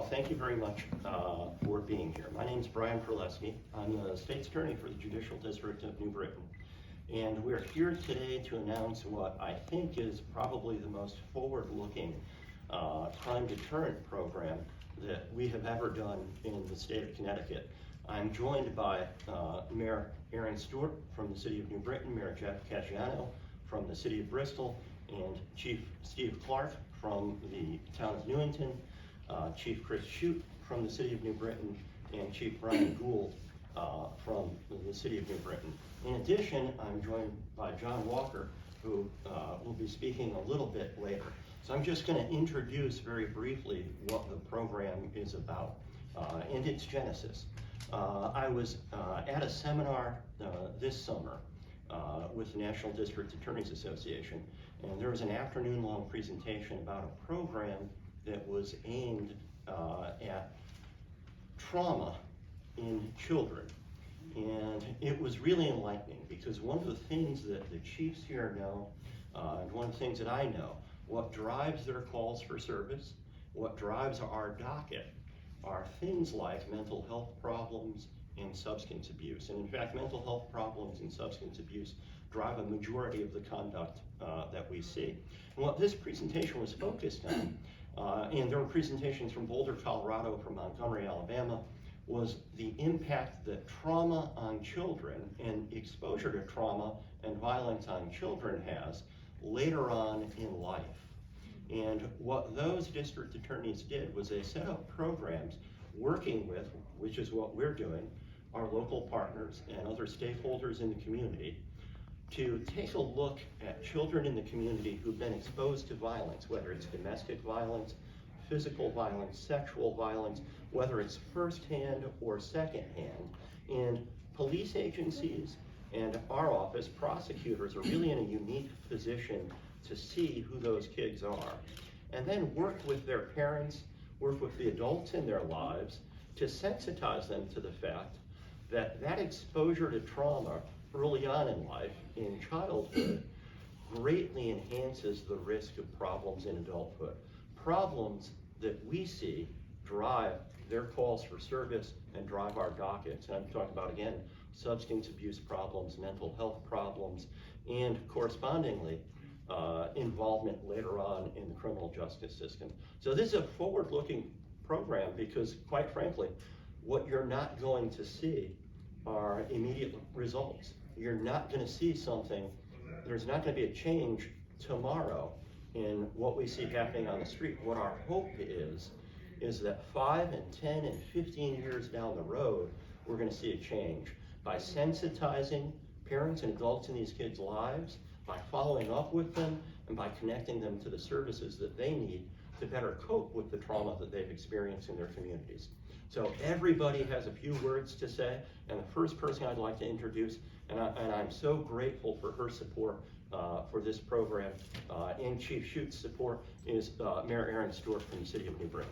thank you very much for being here. My name is Brian Perleski. I'm the State's Attorney for the Judicial District of New Britain. And we're here today to announce what I think is probably the most forward-looking crime deterrent program that we have ever done in the state of Connecticut. I'm joined by Mayor Aaron Stewart from the City of New Britain, Mayor Jeff Caggiano from the City of Bristol, and Chief Steve Clark from the town of Newington, Chief Chris Shute from the City of New Britain, and Chief Brian Gould from the City of New Britain. In addition, I'm joined by John Walker, who will be speaking a little bit later. So I'm just going to introduce very briefly what the program is about and its genesis. I was at a seminar this summer with the National District Attorneys Association, and there was an afternoon-long presentation about a program that was aimed at trauma in children. And it was really enlightening, because one of the things that the chiefs here know, and one of the things that I know, what drives their calls for service, what drives our docket, are things like mental health problems and substance abuse. And in fact, mental health problems and substance abuse drive a majority of the conduct that we see. And what this presentation was focused on, and there were presentations from Boulder, Colorado, from Montgomery, Alabama, was the impact that trauma on children and exposure to trauma and violence on children has later on in life. And what those district attorneys did was they set up programs working with, which is what we're doing, our local partners and other stakeholders in the community, to take a look at children in the community who've been exposed to violence, whether it's domestic violence, physical violence, sexual violence, whether it's firsthand or secondhand. And police agencies and our office, prosecutors, are really in a unique position to see who those kids are, and then work with their parents, work with the adults in their lives to sensitize them to the fact that that exposure to trauma early on in life, in childhood, greatly enhances the risk of problems in adulthood. Problems that we see drive their calls for service and drive our dockets. And I'm talking about, again, substance abuse problems, mental health problems, and correspondingly, involvement later on in the criminal justice system. So this is a forward-looking program because, quite frankly, what you're not going to see are immediate results. You're not going to see something, there's not going to be a change tomorrow in what we see happening on the street. What our hope is that 5 and 10 and 15 years down the road, we're going to see a change by sensitizing parents and adults in these kids' lives, by following up with them, and by connecting them to the services that they need to better cope with the trauma that they've experienced in their communities. So everybody has a few words to say, and the first person I'd like to introduce, and I'm so grateful for her support for this program, and Chief Shute's support, is Mayor Aaron Stewart from the City of New Britain.